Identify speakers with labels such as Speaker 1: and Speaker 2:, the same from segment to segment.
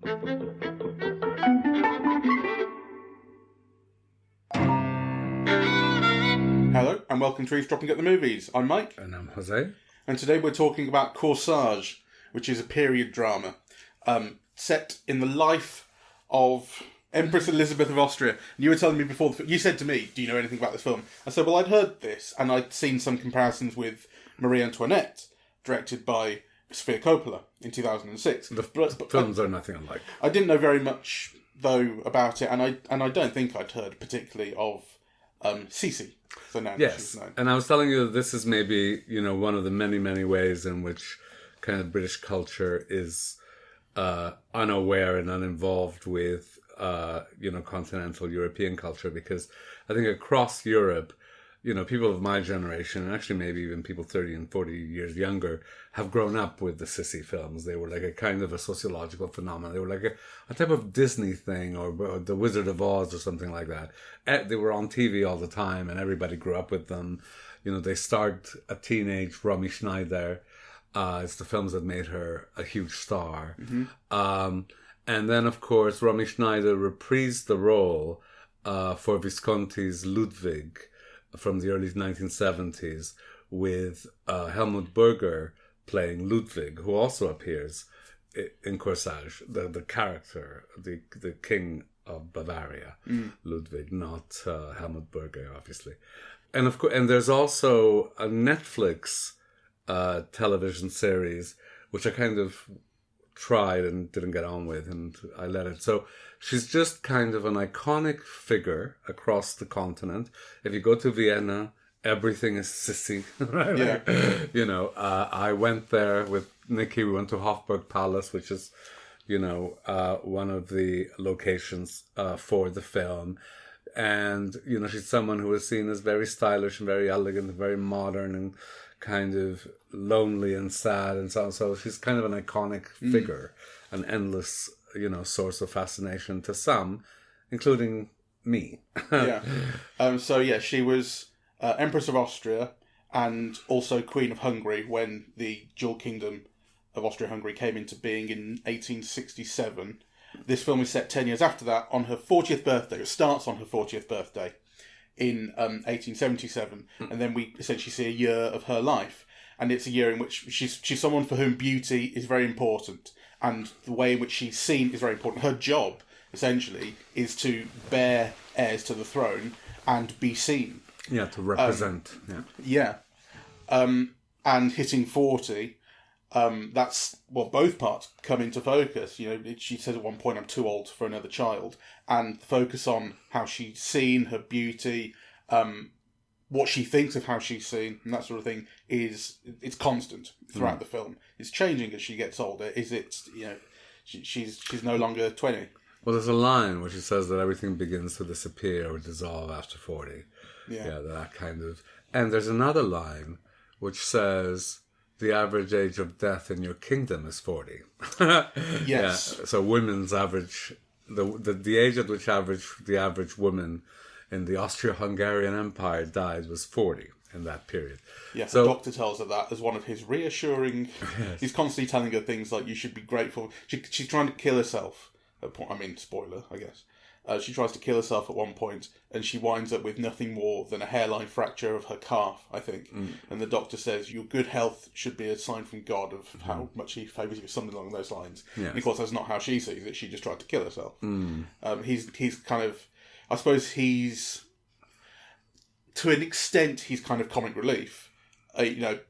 Speaker 1: Hello, and welcome to Eavesdropping at the Movies. I'm Mike.
Speaker 2: And I'm Jose.
Speaker 1: And today we're talking about Corsage, which is a period drama set in the life of Empress Elisabeth of Austria. You were telling me before, you said to me, do you know anything about this film? I said, well, I'd heard this, and I'd seen some comparisons with Marie Antoinette, directed by Sofia Coppola in 2006.
Speaker 2: The films are nothing alike.
Speaker 1: I didn't know very much, though, about it, and I don't think I'd heard particularly of Sisi. So now
Speaker 2: yes, and I was telling you that this is maybe, one of the many, many ways in which kind of British culture is unaware and uninvolved with, continental European culture, because I think across Europe, people of my generation, and actually maybe even people 30 and 40 years younger, have grown up with the Sissi films. They were like a kind of a sociological phenomenon. They were like a type of Disney thing, or The Wizard of Oz or something like that. They were on TV all the time, and everybody grew up with them. They starred a teenage Romy Schneider. It's the films that made her a huge star. Mm-hmm. And then, of course, Romy Schneider reprised the role for Visconti's Ludwig from the early 1970s, with Helmut Berger playing Ludwig, who also appears in Corsage, the character, the king of Bavaria, Ludwig, not Helmut Berger, obviously. And of course, and there's also a Netflix television series, which I kind of tried and didn't get on with, and I let it. So she's just kind of an iconic figure across the continent. If you go to Vienna, everything is Sissi, right?
Speaker 1: Yeah.
Speaker 2: I went there with Nikki. We went to Hofburg Palace, which is, one of the locations for the film. And, she's someone who is seen as very stylish and very elegant and very modern and kind of lonely and sad and so on. So she's kind of an iconic figure, an endless, source of fascination to some, including me.
Speaker 1: Yeah. She was Empress of Austria and also Queen of Hungary when the dual kingdom of Austria-Hungary came into being in 1867. This film is set 10 years after that, on her 40th birthday. It starts on her 40th birthday in 1877, and then we essentially see a year of her life. And it's a year in which she's someone for whom beauty is very important, and the way in which she's seen is very important. Her job, essentially, is to bear heirs to the throne and be seen.
Speaker 2: Yeah, to represent.
Speaker 1: And hitting 40... that's both parts come into focus. She says at one point, "I'm too old for another child," and the focus on how she's seen, her beauty, what she thinks of how she's seen, and that sort of thing it's constant throughout the film. It's changing as she gets older. She's no longer 20.
Speaker 2: Well, there's a line where she says that everything begins to disappear or dissolve after 40. Yeah, that kind of. And there's another line which says, the average age of death in your kingdom is 40.
Speaker 1: Yes.
Speaker 2: Yeah, so women's average, the age at which the average woman in the Austro-Hungarian Empire died was 40 in that period.
Speaker 1: Yeah, so, the doctor tells her that as one of his reassuring... Yes. He's constantly telling her things like, you should be grateful. She's trying to kill herself. Spoiler, I guess. She tries to kill herself at one point, and she winds up with nothing more than a hairline fracture of her calf, I think. And the doctor says, your good health should be a sign from God of how much he favours you, something along those lines. Yes. And of course, that's not how she sees it. She just tried to kill herself. He's kind of... I suppose he's... To an extent, he's kind of comic relief.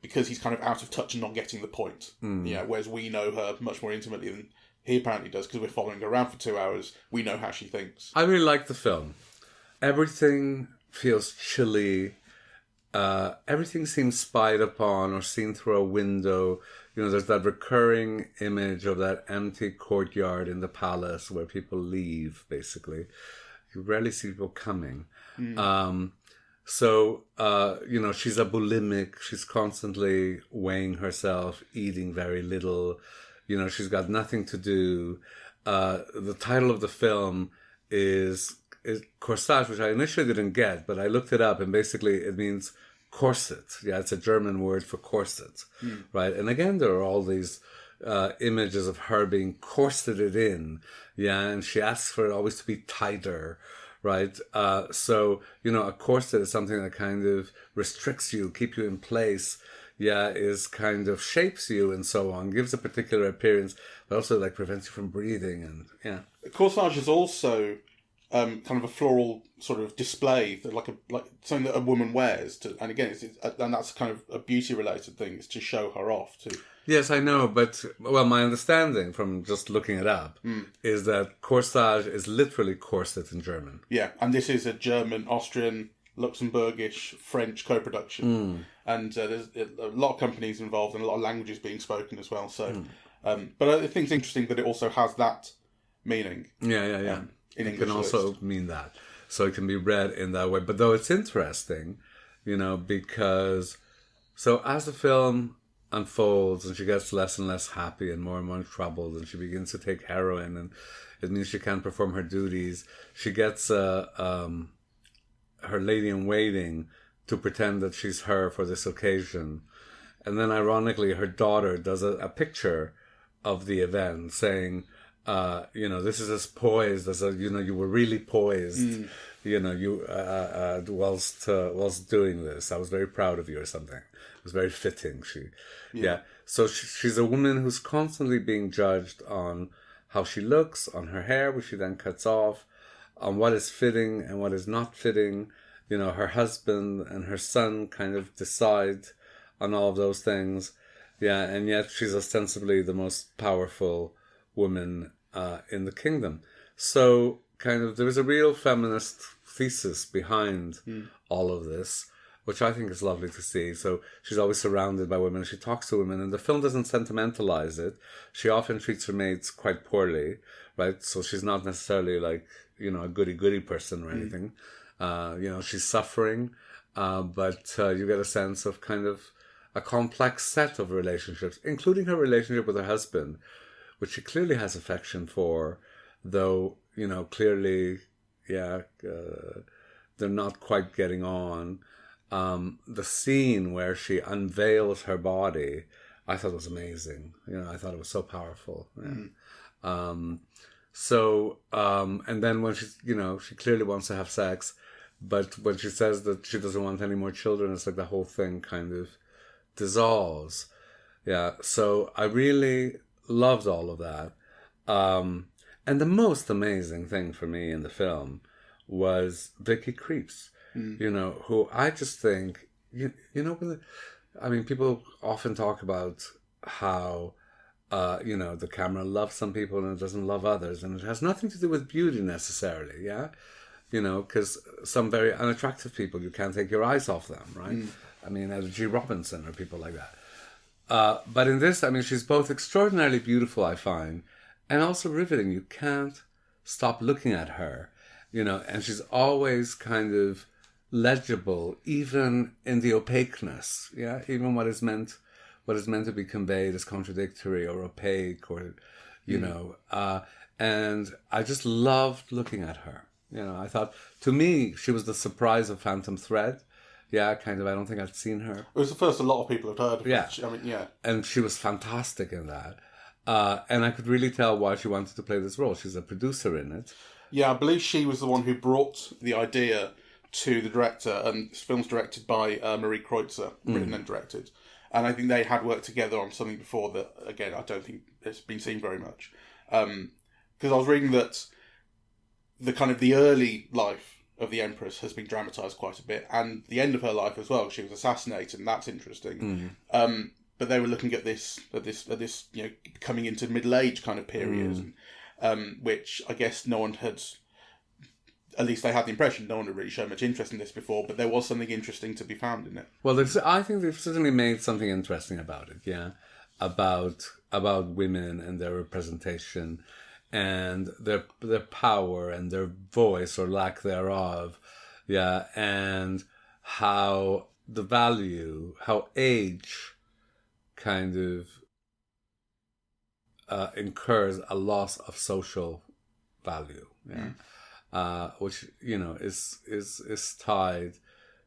Speaker 1: Because he's kind of out of touch and not getting the point. Whereas we know her much more intimately than... He apparently does, because we're following her around for 2 hours. We know how she thinks.
Speaker 2: I really like the film. Everything feels chilly. Everything seems spied upon or seen through a window. There's that recurring image of that empty courtyard in the palace where people leave, basically. You rarely see people coming. So, she's a bulimic. She's constantly weighing herself, eating very little. She's got nothing to do. The title of the film is Corsage, which I initially didn't get, but I looked it up, and basically it means corset. Yeah, it's a German word for corset, right? And again, there are all these images of her being corseted in, and she asks for it always to be tighter, right? So, a corset is something that kind of restricts you, keep you in place, is kind of shapes you and so on, gives a particular appearance, but also like prevents you from breathing and
Speaker 1: Corsage is also kind of a floral sort of display, that like something that a woman wears, and again, and that's kind of a beauty related thing. It's to show her off too.
Speaker 2: Yes, I know, but my understanding from just looking it up is that corsage is literally corset in German.
Speaker 1: Yeah, and this is a German, Austrian, Luxembourgish, French co-production, and there's a lot of companies involved and a lot of languages being spoken as well. So, but I think it's interesting that it also has that meaning.
Speaker 2: Yeah. It can also mean that, so it can be read in that way. But though it's interesting, because as the film unfolds and she gets less and less happy and more troubled, and she begins to take heroin, and it means she can't perform her duties. She gets her lady in waiting to pretend that she's her for this occasion, and then ironically her daughter does a picture of the event saying, this is as poised as you were really poised, whilst doing this. I was very proud of you or something. It was very fitting. So she's a woman who's constantly being judged on how she looks, on her hair, which she then cuts off, on what is fitting and what is not fitting. Her husband and her son kind of decide on all of those things. And yet she's ostensibly the most powerful woman in the kingdom. So kind of there is a real feminist thesis behind all of this, which I think is lovely to see. So she's always surrounded by women. She talks to women, and the film doesn't sentimentalize it. She often treats her mates quite poorly, right? So she's not necessarily like, a goody-goody person or anything. She's suffering, but you get a sense of kind of a complex set of relationships, including her relationship with her husband, which she clearly has affection for, though, clearly, they're not quite getting on. The scene where she unveils her body, I thought was amazing. I thought it was so powerful. And then when she clearly wants to have sex, but when she says that she doesn't want any more children, it's like the whole thing kind of dissolves. So I really loved all of that. And the most amazing thing for me in the film was Vicky Krieps, who I just think, people often talk about how, the camera loves some people and it doesn't love others. And it has nothing to do with beauty necessarily, because some very unattractive people, you can't take your eyes off them, right? G. Robinson or people like that. But in this, she's both extraordinarily beautiful, I find, and also riveting. You can't stop looking at her, and she's always kind of legible, even in the opaqueness. Even what is meant to be conveyed as contradictory or opaque, or and I just loved looking at her. I thought, to me, she was the surprise of Phantom Thread. I don't think I'd seen her. It
Speaker 1: was the first a lot of people had heard of.
Speaker 2: And she was fantastic in that. And I could really tell why she wanted to play this role. She's a producer in it.
Speaker 1: I believe she was the one who brought the idea to the director, and this film's directed by Marie Kreutzer, written and directed. And I think they had worked together on something before that, again, I don't think it's been seen very much. Because I was reading that the early life of the Empress has been dramatised quite a bit, and the end of her life as well. She was assassinated, and that's interesting. But they were looking at this, coming into middle age kind of period, which I guess no one had. At least they had the impression no one had really shown much interest in this before, but there was something interesting to be found in it.
Speaker 2: Well, I think they've certainly made something interesting about it. About women and their representation, and their power and their voice or lack thereof, and how how age kind of incurs a loss of social value, which is tied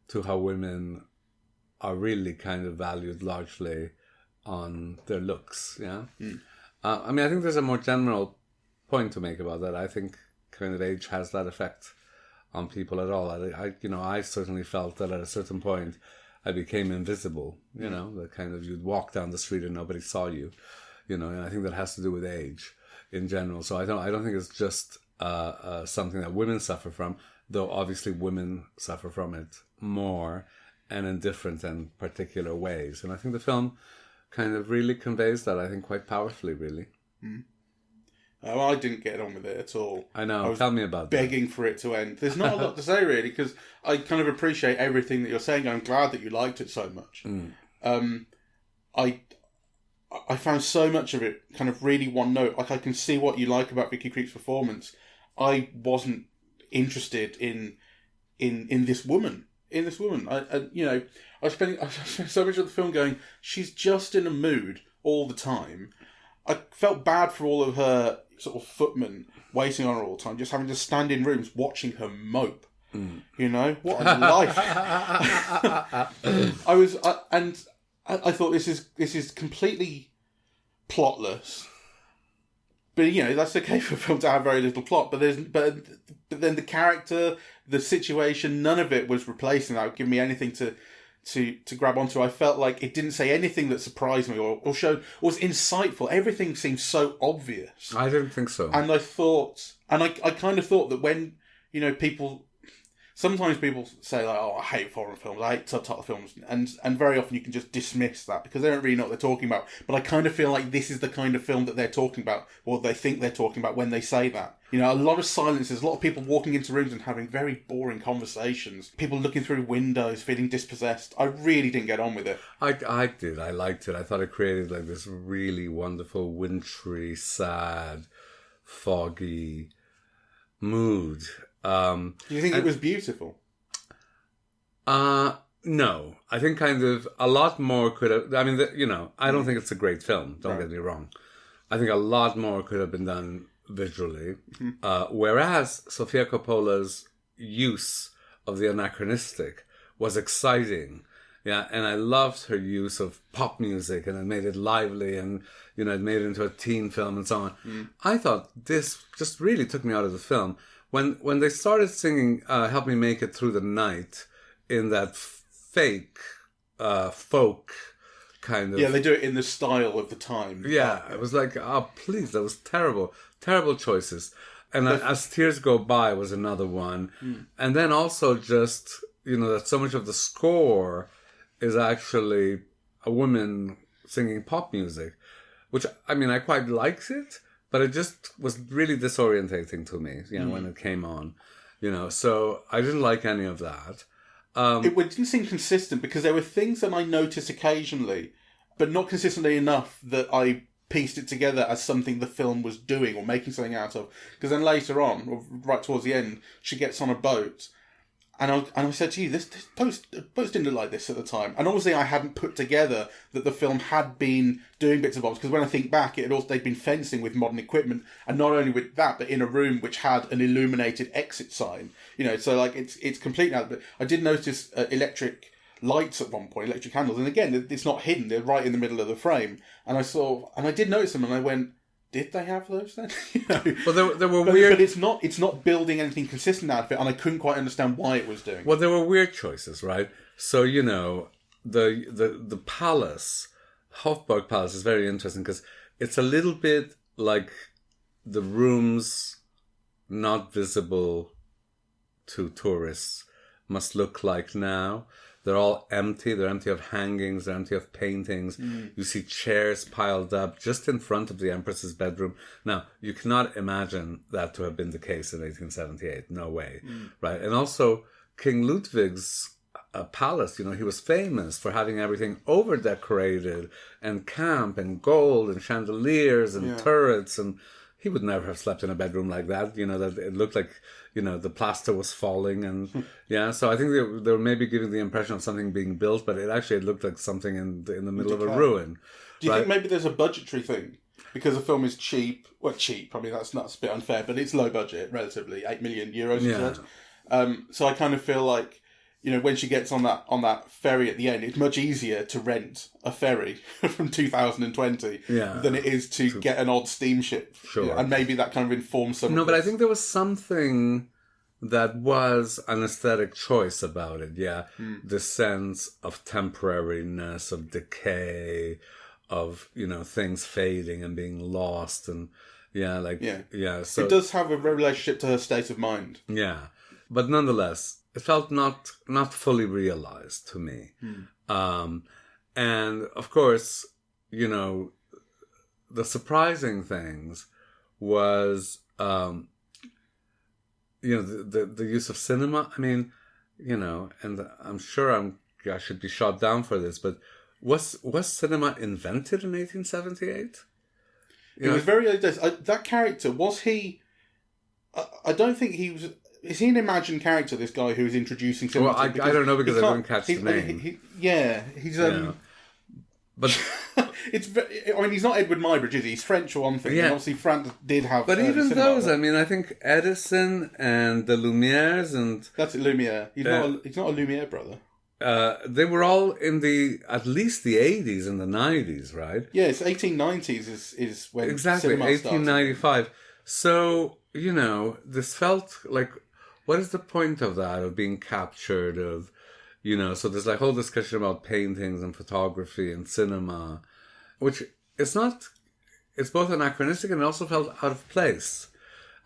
Speaker 2: to how women are really kind of valued largely on their looks, I mean, I think there's a more general point to make about that. I think kind of age has that effect on people at all. I certainly felt that at a certain point I became invisible, that kind of you'd walk down the street and nobody saw you, and I think that has to do with age in general. So I don't think it's just something that women suffer from, though obviously women suffer from it more and in different and particular ways. And I think the film kind of really conveys that, I think, quite powerfully, really.
Speaker 1: Oh, I didn't get on with it at all.
Speaker 2: I know. Tell me about
Speaker 1: begging for it to end. There's not a lot to say, really, because I kind of appreciate everything that you're saying. I'm glad that you liked it so much. I found so much of it kind of really one note. Like, I can see what you like about Vicky Krieps' performance. I wasn't interested in this woman. I spent so much of the film going, she's just in a mood all the time. I felt bad for all of her sort of footmen waiting on her all the time, just having to stand in rooms watching her mope. What a life! I thought this is completely plotless. But that's okay for a film to have very little plot. But then the character, the situation, none of it was replacing that, giving me anything to grab onto. I felt like it didn't say anything that surprised me or showed was insightful. Everything seemed so obvious.
Speaker 2: I didn't think so.
Speaker 1: And I kind of thought that when sometimes people say like, "Oh, I hate foreign films, I hate subtitle films," and very often you can just dismiss that because they don't really know what they're talking about. But I kind of feel like this is the kind of film that they're talking about, or they think they're talking about when they say that. A lot of silences, a lot of people walking into rooms and having very boring conversations, people looking through windows, feeling dispossessed. I really didn't get on with it.
Speaker 2: I did. I liked it. I thought it created like this really wonderful, wintry, sad, foggy mood.
Speaker 1: Do you think it was beautiful?
Speaker 2: No. I think kind of a lot more could have... I mean, I don't think it's a great film. Don't get me wrong. I think a lot more could have been done visually. Whereas Sofia Coppola's use of the anachronistic was exciting. Yeah, and I loved her use of pop music, and it made it lively, and it made it into a teen film and so on. I thought this just really took me out of the film. When they started singing Help Me Make It Through the Night in that fake folk kind of...
Speaker 1: Yeah, they do it in the style of the time.
Speaker 2: Yeah, it was like, oh, please, that was terrible. Terrible choices. And As Tears Go By was another one. And then also just, that so much of the score is actually a woman singing pop music, which, I mean, I quite liked it. But it just was really disorientating to me, when it came on, So I didn't like any of that.
Speaker 1: It didn't seem consistent because there were things that I noticed occasionally, but not consistently enough that I pieced it together as something the film was doing or making something out of. Because then later on, or right towards the end, she gets on a boat. And I said to you, this boats didn't look like this at the time. And obviously I hadn't put together that the film had been doing bits and bobs, because when I think back, they'd been fencing with modern equipment, and not only with that, but in a room which had an illuminated exit sign. So like it's complete now. But I did notice electric lights at one point, electric candles, and again, it's not hidden; they're right in the middle of the frame. And I did notice them, and I went, did they have those then?
Speaker 2: Well, there were weird...
Speaker 1: But it's not building anything consistent out of it, and I couldn't quite understand why it was doing it.
Speaker 2: Well, there were weird choices, right? So, the palace, Hofburg Palace, is very interesting because it's a little bit like the rooms not visible to tourists must look like now. They're all empty. They're empty of hangings. They're empty of paintings. You see chairs piled up just in front of the Empress's bedroom. Now, you cannot imagine that to have been the case in 1878. No way. Right? And also, King Ludwig's palace, he was famous for having everything over-decorated and camp and gold and chandeliers and turrets. And he would never have slept in a bedroom like that. That it looked like... the plaster was falling, and so I think they were maybe giving the impression of something being built, but it looked like something in the middle of a ruin.
Speaker 1: Do you think maybe there's a budgetary thing? Because the film is cheap. Well, cheap, I mean, that's a bit unfair, but it's low budget, relatively, €8 million, you said. So I kind of feel like, when she gets on that ferry at the end, it's much easier to rent a ferry from 2020 than it is to get an odd steamship.
Speaker 2: Sure.
Speaker 1: And maybe that kind of informs some.
Speaker 2: No, but I think there was something that was an aesthetic choice about it. Yeah, the sense of temporariness, of decay, of things fading and being lost, and So
Speaker 1: it does have a relationship to her state of mind.
Speaker 2: Yeah, but nonetheless, it felt not fully realized to me. And of course, the surprising things was the use of cinema. I mean, and I'm sure I should be shot down for this, but was cinema invented in 1878?
Speaker 1: It was very early days. That character, was he... I don't think he was... Is he an imagined character, this guy who's introducing cinema?
Speaker 2: Well, I don't know because I didn't catch the name.
Speaker 1: He's... But it's. He's not Edward Muybridge, is he? He's French for one thing. Yeah. And obviously, France did have.
Speaker 2: But even those, I think Edison and the Lumieres and
Speaker 1: that's Lumiere. He's not a Lumiere brother.
Speaker 2: They were all in at least the 80s and the 90s, right?
Speaker 1: Yeah, it's 1890s is when
Speaker 2: exactly
Speaker 1: cinema
Speaker 2: 1895. So this felt like, what is the point of that, of being captured, of so there's like whole discussion about paintings and photography and cinema, which it's both anachronistic and it also felt out of place.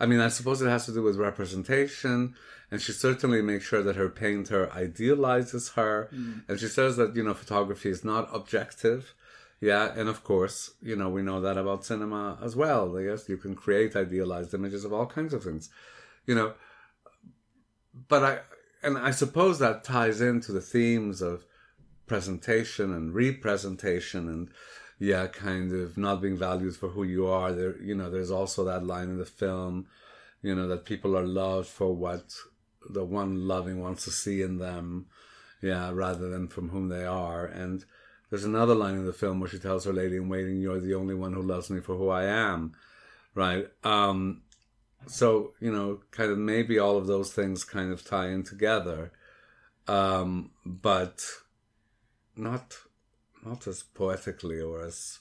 Speaker 2: I mean, I suppose it has to do with representation, and she certainly makes sure that her painter idealizes her, and she says that, photography is not objective. Yeah, and of course, we know that about cinema as well. I guess you can create idealized images of all kinds of things, but I suppose that ties into the themes of presentation and representation and, kind of not being valued for who you are. There, there's also that line in the film, that people are loved for what the one loving wants to see in them, rather than from whom they are. And there's another line in the film where she tells her lady in waiting, "You're the only one who loves me for who I am," right? So, kind of maybe all of those things kind of tie in together, but not as poetically or as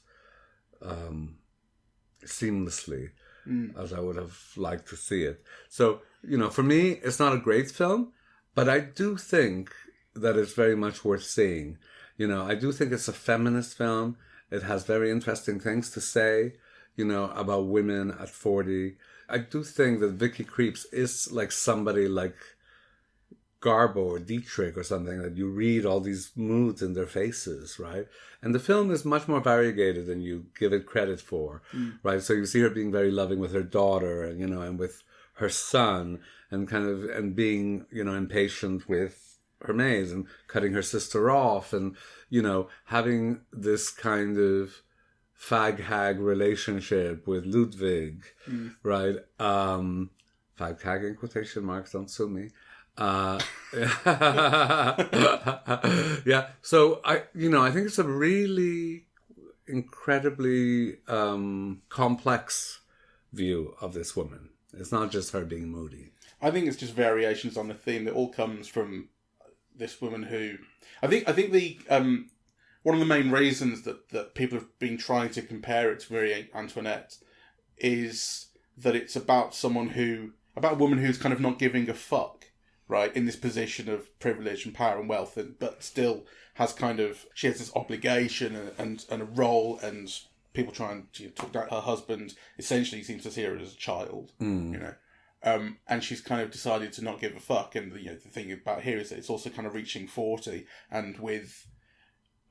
Speaker 2: seamlessly as I would have liked to see it. So, for me, it's not a great film, but I do think that it's very much worth seeing. I do think it's a feminist film. It has very interesting things to say, about women at 40. I do think that Vicky Krieps is like somebody like Garbo or Dietrich or something, that you read all these moods in their faces, right? And the film is much more variegated than you give it credit for, right? So you see her being very loving with her daughter and, and with her son, and being, impatient with her maids and cutting her sister off and, having this kind of fag-hag relationship with Ludwig, right? Fag-hag in quotation marks, don't sue me. Yeah, so I think it's a really incredibly complex view of this woman. It's not just her being moody.
Speaker 1: I think it's just variations on the theme that all comes from this woman who... I think the... one of the main reasons that people have been trying to compare it to Marie Antoinette is that it's about a woman who's kind of not giving a fuck, right, in this position of privilege and power and wealth, but still has she has this obligation and a role, and people try and talk about her husband essentially seems to see her as a child, and she's kind of decided to not give a fuck. And the thing about here is that it's also kind of reaching 40, and with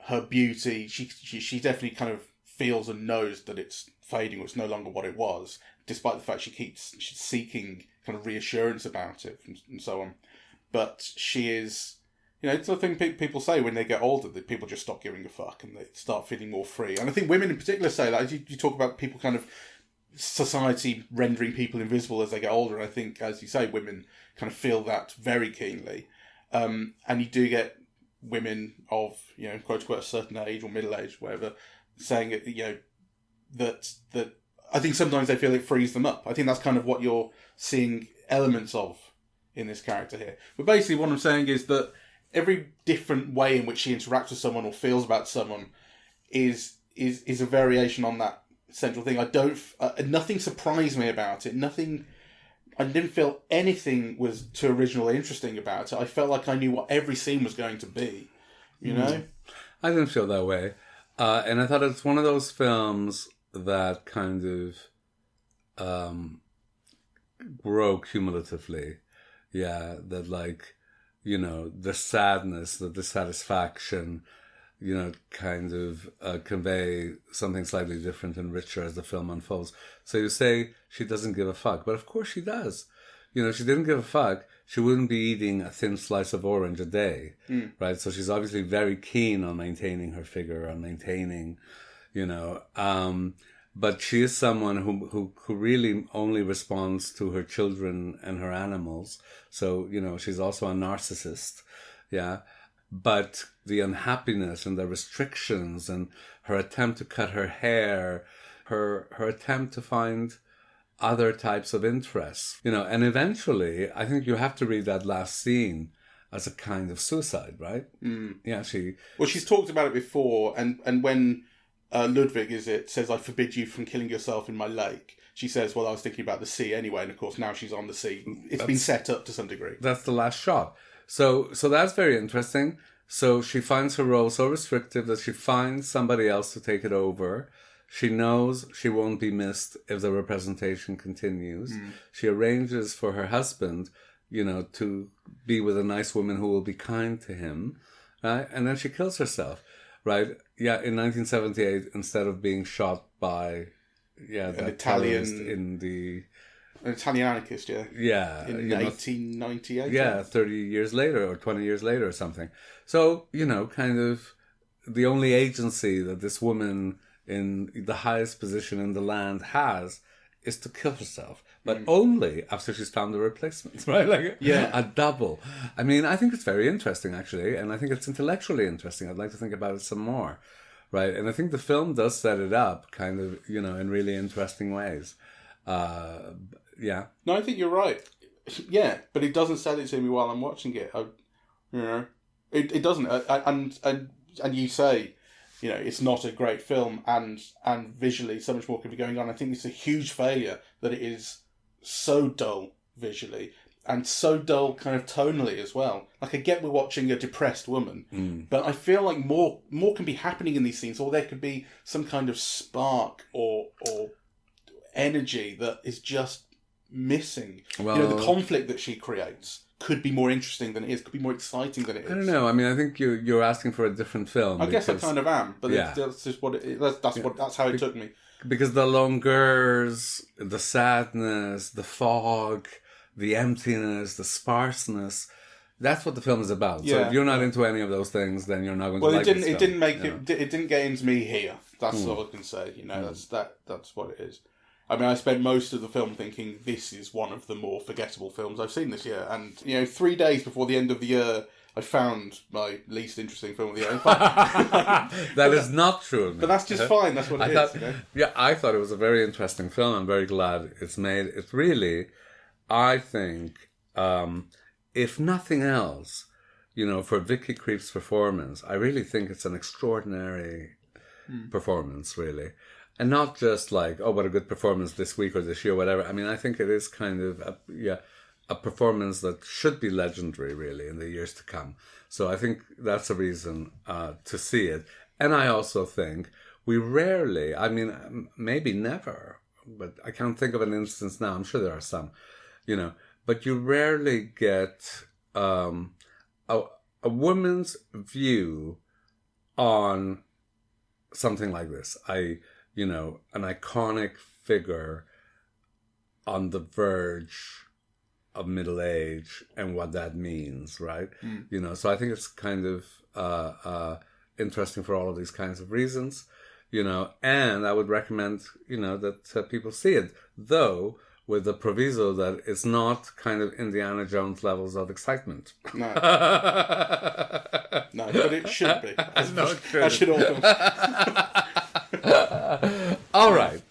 Speaker 1: her beauty, she definitely kind of feels and knows that it's fading, or it's no longer what it was, despite the fact she's seeking kind of reassurance about it and so on. But she is, it's the thing people say when they get older, that people just stop giving a fuck and they start feeling more free. And I think women in particular say that. You talk about people kind of society rendering people invisible as they get older. And I think, as you say, women kind of feel that very keenly. And you do get women of, quote unquote, a certain age or middle age, whatever, saying it, that I think sometimes they feel it frees them up. I think that's kind of what you're seeing elements of in this character here. But basically what I'm saying is that every different way in which she interacts with someone or feels about someone is a variation on that central thing. Nothing surprised me about it. I didn't feel anything was too original or interesting about it. I felt like I knew what every scene was going to be, you know?
Speaker 2: I didn't feel that way. And I thought it's one of those films that kind of grow cumulatively. Yeah, that like, you know, the sadness, the dissatisfaction, you know, kind of convey something slightly different and richer as the film unfolds. So you say she doesn't give a fuck, but of course she does. You know, she didn't give a fuck, she wouldn't be eating a thin slice of orange a day, right? So she's obviously very keen on maintaining her figure, on maintaining, you know, but she is someone who really only responds to her children and her animals. So, you know, she's also a narcissist, yeah. But the unhappiness and the restrictions and her attempt to cut her hair, her attempt to find other types of interests, you know, and eventually I think you have to read that last scene as a kind of suicide, right? Yeah,
Speaker 1: she's talked about it before, and when Ludwig says, "I forbid you from killing yourself in my lake," she says, "Well, I was thinking about the sea anyway," and of course now she's on the sea. It's been set up to some degree.
Speaker 2: That's the last shot. So that's very interesting. So she finds her role so restrictive that she finds somebody else to take it over. She knows she won't be missed if the representation continues. She arranges for her husband, you know, to be with a nice woman who will be kind to him, right? And then she kills herself, right? Yeah, in 1978, instead of being shot by, an Italian in the...
Speaker 1: An Italian anarchist, yeah.
Speaker 2: Yeah.
Speaker 1: In 1898?
Speaker 2: Yeah, 30 years later or 20 years later or something. So, you know, kind of the only agency that this woman in the highest position in the land has is to kill herself. But only after she's found a replacement, right? Like a double. I mean, I think it's very interesting, actually. And I think it's intellectually interesting. I'd like to think about it some more, right? And I think the film does set it up kind of, you know, in really interesting ways. Yeah.
Speaker 1: No, I think you're right. Yeah, but it doesn't sell it to me while I'm watching it. It doesn't. And you say, you know, it's not a great film, and visually so much more could be going on. I think it's a huge failure that it is so dull visually and so dull kind of tonally as well. Like, I get we're watching a depressed woman, but I feel like more can be happening in these scenes, or there could be some kind of spark or energy that is just missing. Well, you know, the conflict that she creates could be more interesting than it is, could be more exciting than it is.
Speaker 2: I don't know. I mean, I think you're asking for a different film.
Speaker 1: I guess I kind of am, but that's just what it is. That's how it took me.
Speaker 2: Because the longueurs, the sadness, the fog, the emptiness, the sparseness, that's what the film is about. Yeah. So if you're not into any of those things, then you're not going to like it. Well,
Speaker 1: it didn't make it. It didn't get into me here. That's all I can say. You know, that's what it is. I mean, I spent most of the film thinking this is one of the more forgettable films I've seen this year. And, you know, 3 days before the end of the year, I found my least interesting film of the year.
Speaker 2: That is not true.
Speaker 1: But that's just fine. That's what it is. You know?
Speaker 2: Yeah, I thought it was a very interesting film. I'm very glad it's made. It's really, I think, if nothing else, you know, for Vicky Krieps' performance, I really think it's an extraordinary performance, really. And not just like, oh, what a good performance this week or this year, whatever. I mean, I think it is kind of a performance that should be legendary, really, in the years to come. So I think that's a reason to see it. And I also think we rarely, I mean, maybe never, but I can't think of an instance now. I'm sure there are some, you know, but you rarely get a woman's view on something like this. You know, an iconic figure on the verge of middle age and what that means, right? You know, so I think it's kind of interesting for all of these kinds of reasons, you know, and I would recommend, you know, that people see it, though with the proviso that it's not kind of Indiana Jones levels of excitement. No.
Speaker 1: No, but it should be. That should all
Speaker 2: All right.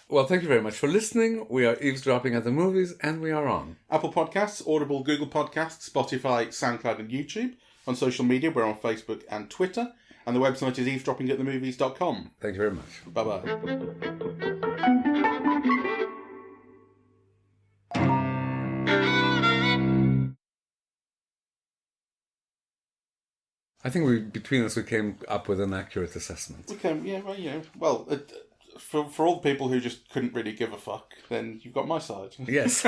Speaker 2: Well, thank you very much for listening. We are Eavesdropping at the Movies, and we are on
Speaker 1: Apple Podcasts, Audible, Google Podcasts, Spotify, SoundCloud, and YouTube. On social media, we're on Facebook and Twitter. And the website is eavesdroppingatthemovies.com.
Speaker 2: Thank you very much.
Speaker 1: Bye-bye.
Speaker 2: I think between us we came up with an accurate assessment.
Speaker 1: For all the people who just couldn't really give a fuck, then you've got my side.
Speaker 2: Yes.